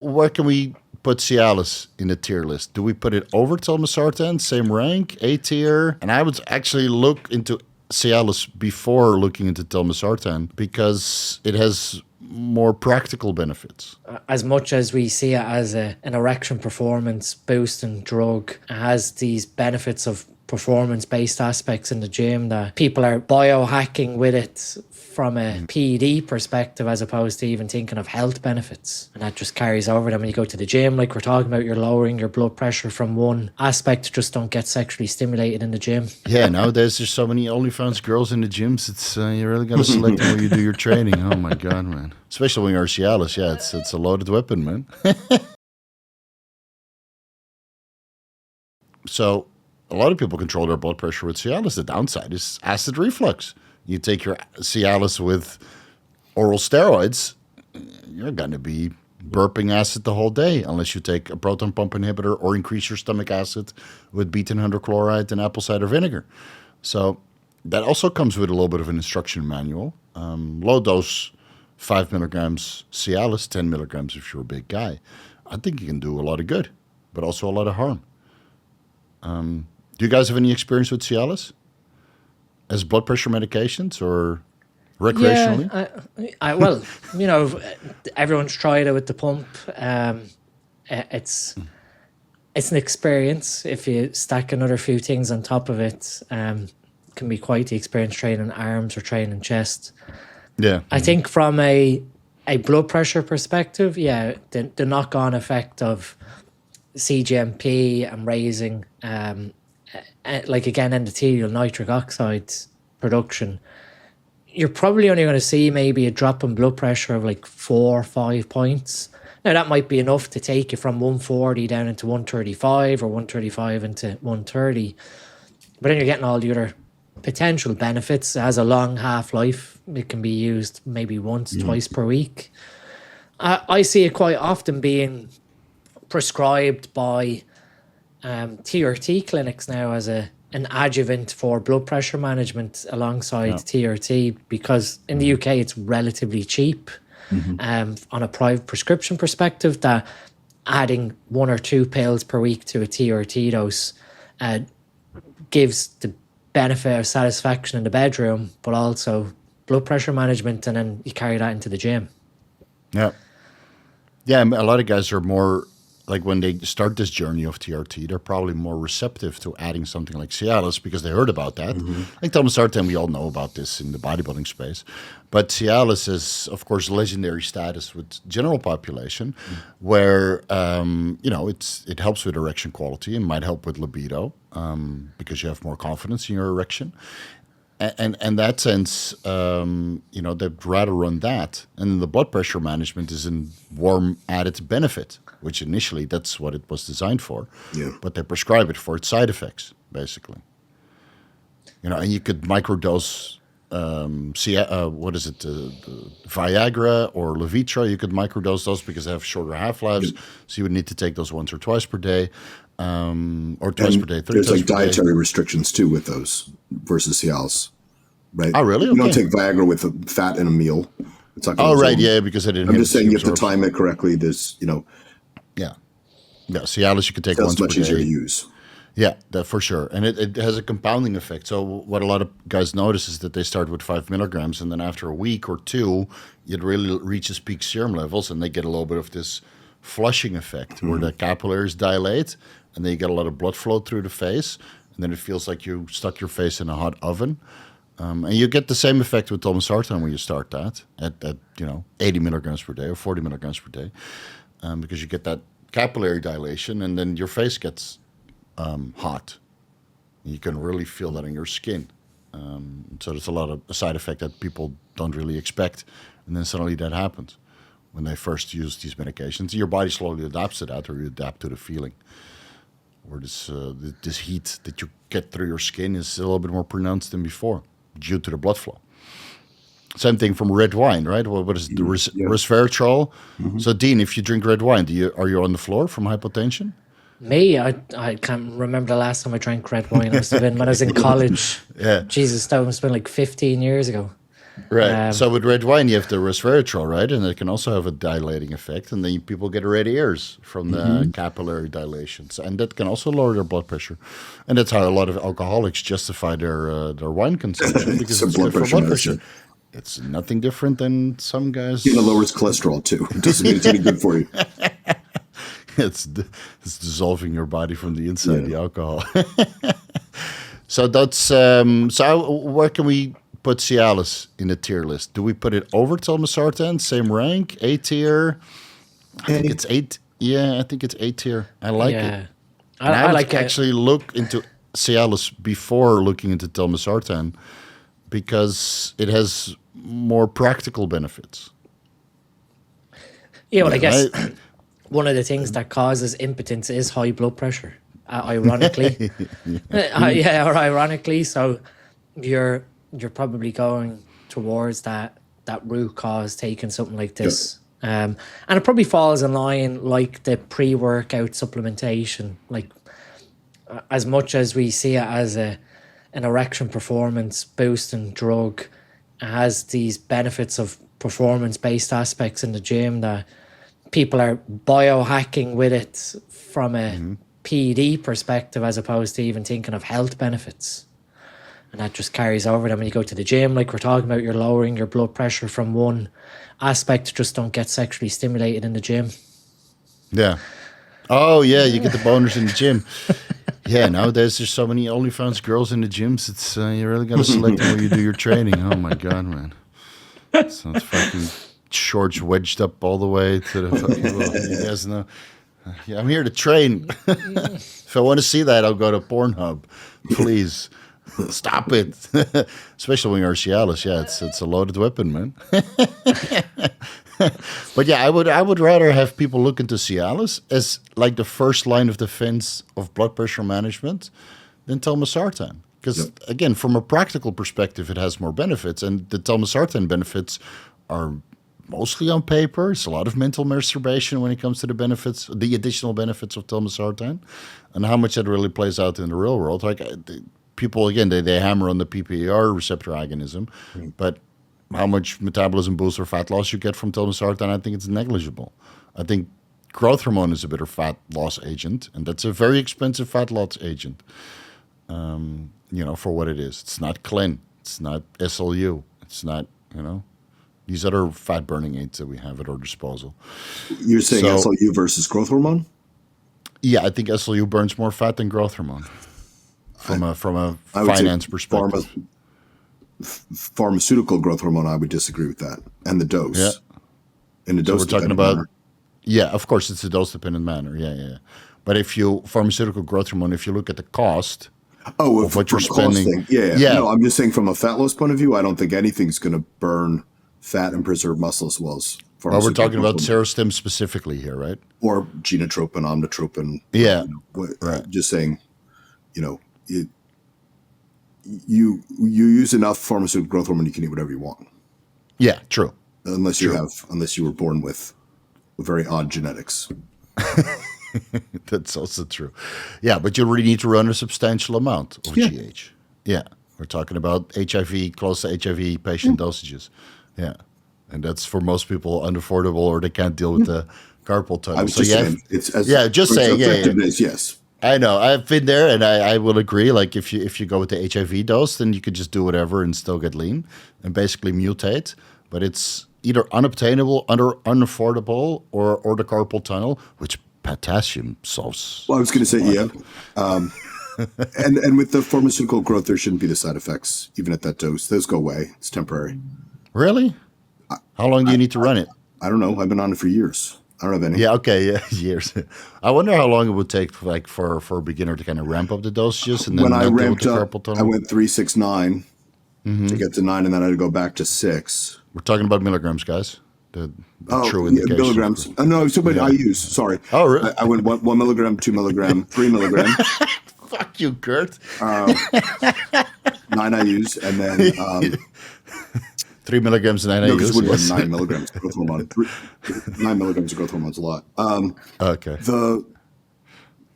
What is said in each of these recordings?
Where can we put Cialis in the tier list? Do we put it over telmisartan, same rank, A tier? And I would actually look into Cialis before looking into telmisartan because it has more practical benefits. As much as we see it as an erection performance boosting drug, it has these benefits of performance-based aspects in the gym that people are biohacking with it from a PD perspective as opposed to even thinking of health benefits. And that just carries over them when you go to the gym. Like we're talking about, you're lowering your blood pressure from one aspect, just don't get sexually stimulated in the gym. Yeah, nowadays there's so many OnlyFans girls in the gyms. It's you really got to select where you do your training. Oh my God, man. Especially when you're Cialis. Yeah, it's a loaded weapon, man. So a lot of people control their blood pressure with Cialis. The downside is acid reflux. You take your Cialis with oral steroids, you're going to be burping acid the whole day unless you take a proton pump inhibitor or increase your stomach acid with betaine hydrochloride and apple cider vinegar. So that also comes with a little bit of an instruction manual. Low dose 5 milligrams Cialis, 10 milligrams if you're a big guy. I think you can do a lot of good, but also a lot of harm. Do you guys have any experience with Cialis as blood pressure medications or recreationally? Yeah, well, you know, everyone's tried it with the pump. It's an experience. If you stack another few things on top of it, can be quite the experience training arms or training chest. Yeah. I think from a blood pressure perspective, yeah, the knock-on effect of CGMP and raising, like again, endothelial nitric oxide production, you're probably only going to see maybe a drop in blood pressure of like 4 or 5 points. Now, that might be enough to take you from 140 down into 135 or 135 into 130. But then you're getting all the other potential benefits. It has a long half-life. It can be used maybe once, twice per week. I see it quite often being prescribed by TRT clinics now as an adjuvant for blood pressure management alongside TRT, because in the UK it's relatively cheap on a private prescription perspective, that adding 1 or 2 pills per week to a TRT dose gives the benefit of satisfaction in the bedroom, but also blood pressure management, and then you carry that into the gym. Yeah. Yeah, a lot of guys are more, like when they start this journey of TRT, they're probably more receptive to adding something like Cialis because they heard about that. Like telmisartan, we all know about this in the bodybuilding space. But Cialis is, of course, legendary status with general population where, it helps with erection quality and might help with libido because you have more confidence in your erection. And in that sense, they'd rather run that. And the blood pressure management is a warm added benefit, which initially that's what it was designed for. Yeah. But they prescribe it for its side effects, basically. And you could microdose, Viagra or Levitra. You could microdose those because they have shorter half-lives. Yeah. So you would need to take those once or twice per day. Or twice per day. There's like dietary restrictions too with those versus Cialis, right? Oh, really? You don't take Viagra with fat in a meal. It's not oh, right, yeah, because I didn't. I'm just saying you have to time it correctly. There's, Yeah, Cialis you could take once per day. It's much easier to use. Yeah, for sure, and it has a compounding effect. So what a lot of guys notice is that they start with 5 milligrams, and then after a week or two, it really reaches peak serum levels, and they get a little bit of this flushing effect where the capillaries dilate. And then you get a lot of blood flow through the face, and then it feels like you stuck your face in a hot oven. And you get the same effect with telmisartan when you start that at 80 milligrams per day or 40 milligrams per day, because you get that capillary dilation, and then your face gets hot. You can really feel that in your skin. So there's a lot of a side effect that people don't really expect, and then suddenly that happens when they first use these medications. Your body slowly adapts to that, or you adapt to the feeling. Where this heat that you get through your skin is a little bit more pronounced than before due to the blood flow. Same thing from red wine, right? What is it, the resveratrol? So, Dean, if you drink red wine, are you on the floor from hypotension? Me? I can't remember the last time I drank red wine. It must have been when I was in college. Yeah. Jesus, that must have been like 15 years ago. Right. So with red wine, you have the resveratrol, right? And it can also have a dilating effect. And then people get red ears from the capillary dilations. And that can also lower their blood pressure. And that's how a lot of alcoholics justify their wine consumption, because it's good for blood pressure. It's nothing different than some guys. It lowers cholesterol too. It doesn't mean it's any good for you. It's dissolving your body from the inside, the alcohol. So that's so where can we put Cialis in the tier list? Do we put it over telmisartan, same rank, A tier? I think it's 8. Yeah, I think it's A tier. I like it. I like actually look into Cialis before looking into telmisartan, because it has more practical benefits. Yeah, well, I guess one of the things that causes impotence is high blood pressure. Ironically, or ironically, so you're probably going towards that root cause, taking something like this, and it probably falls in line like the pre-workout supplementation. Like, as much as we see it as an erection performance boosting drug, it has these benefits of performance-based aspects in the gym that people are biohacking with it from a PED perspective, as opposed to even thinking of health benefits. And that just carries over. Then when you go to the gym, like we're talking about, you're lowering your blood pressure from one aspect. Just don't get sexually stimulated in the gym. Yeah. Oh, yeah, you get the boners in the gym. Yeah, nowadays there's so many OnlyFans girls in the gyms. It's you really got to select where you do your training. Oh, my God, man. So it's fucking shorts wedged up all the way to the fucking... You guys know. Yeah, I'm here to train. If I want to see that, I'll go to Pornhub. Please. Stop it. Especially when you're Cialis. Yeah, it's a loaded weapon, man. But yeah, I would rather have people look into Cialis as like the first line of defense of blood pressure management than telmisartan. Because again, from a practical perspective, it has more benefits, and the telmisartan benefits are mostly on paper. It's a lot of mental masturbation when it comes to the benefits, the additional benefits of telmisartan, and how much that really plays out in the real world. Like people, again, they hammer on the PPAR receptor agonism, but how much metabolism boost or fat loss you get from telmisartan, I think it's negligible. I think growth hormone is a better fat loss agent, and that's a very expensive fat loss agent. For what it is. It's not Clen. It's not SLU. It's not, these other fat burning aids that we have at our disposal. You're saying SLU versus growth hormone? Yeah, I think SLU burns more fat than growth hormone from a finance perspective. Pharmaceutical growth hormone, I would disagree with that, and the dose. Yeah, in the dose. So we're talking about. Yeah, of course, it's a dose dependent manner. Yeah. But if you pharmaceutical growth hormone, if you look at the cost. Of what you're spending. Yeah. No, I'm just saying from a fat loss point of view, I don't think anything's going to burn fat and preserve muscle as well as. Well, we're talking about Serostim specifically here, right? Or genotropin, omnotropin. Yeah. Right. Just saying, you use enough pharmaceutical growth hormone, you can eat whatever you want. Yeah, true. Unless you were born with very odd genetics. That's also true. Yeah, but you really need to run a substantial amount of GH. Yeah, we're talking about HIV, close to HIV patient dosages. Yeah, and that's for most people unaffordable, or they can't deal with the carpal tunnel. I was just saying, yes. I know. I've been there, and I will agree. Like if you go with the HIV dose, then you could just do whatever and still get lean and basically mutate. But it's either unobtainable, unaffordable, or the carpal tunnel, which potassium solves. Well, I was going to say, and with the pharmaceutical growth, there shouldn't be the side effects, even at that dose. Those go away. It's temporary. Really? How long do you need to run it? I don't know. I've been on it for years. I don't have any. Yeah, okay, years. I wonder how long it would take, like for a beginner to kind of ramp up the dosages, and then when I ramped up, I went 3, 6, 9 to get to 9, and then I had to go back to 6. We're talking about milligrams, guys. The true indication. Milligrams. No, so many IUs. Sorry. Oh, really? I went 1 milligram, 2 milligram, 3 milligram. Fuck you, Kurt. 9 IUs, and then 3 milligrams and 9 IUs. Yes. 9 milligrams of growth hormone. 9 milligrams of growth hormone is a lot. Okay.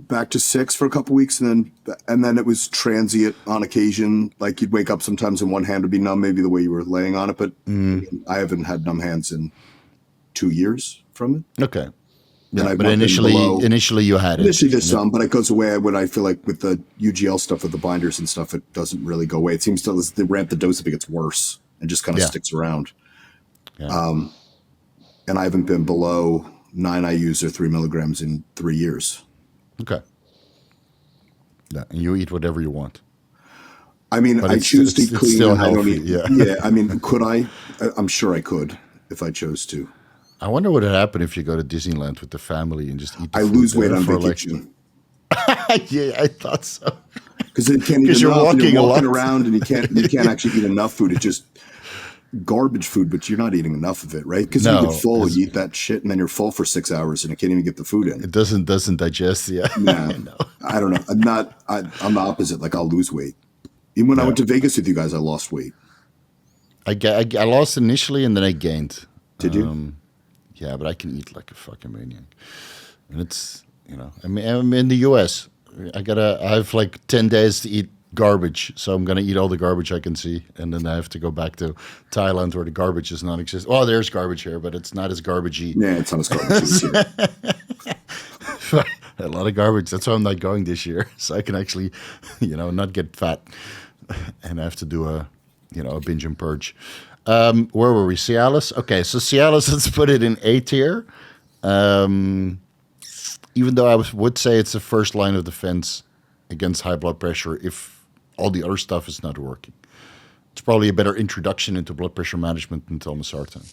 back to 6 for a couple weeks, and then it was transient on occasion. Like you'd wake up sometimes and one hand would be numb, maybe the way you were laying on it. But I haven't had numb hands in 2 years from it. Okay. And Yeah, I've but not been below- initially you had it. Initially there's some, but it goes away when I feel like with the UGL stuff with the binders and stuff, it doesn't really go away. It seems to they ramp the dose if it gets worse and just kind of Yeah. sticks around. Yeah. And I haven't been below 9 IUs or 3 milligrams in 3 years. Okay. Yeah, and you eat whatever you want. I mean, But I it's- choose to it's- eat it's clean. still And I don't healthy, eat. yeah. I mean, could I? I'm sure I could if I chose to. I wonder what would happen if you go to Disneyland with the family and just eat the I food lose weight there on for vacation yeah, I thought so. because it can't eat 'Cause enough. you're And walking you're a walking lot. around, and you can't actually eat enough food. It's just garbage food, but you're not eating enough of it, right? Because No, you get full, it's- you eat that shit, and then you're full for 6 hours, and you can't even get the food in. It doesn't digest, yeah. Nah, I don't know. I'm the opposite. Like I'll lose weight. Even when I went to Vegas with you guys, I lost weight. I lost initially and then I gained. Did you? Yeah, but I can eat like a fucking maniac. And it's, I mean, I'm in the US. I have like 10 days to eat garbage. So I'm going to eat all the garbage I can see. And then I have to go back to Thailand where the garbage is non-existent. Oh, there's garbage here, but it's not as garbagey. Yeah, it's not as garbage as here. A lot of garbage. That's why I'm not going this year. So I can actually, not get fat. And I have to do a binge and purge. Where were we? Cialis? Okay, so Cialis, let's put it in A tier. Even though I would say it's the first line of defense against high blood pressure if all the other stuff is not working. It's probably a better introduction into blood pressure management than telmisartan.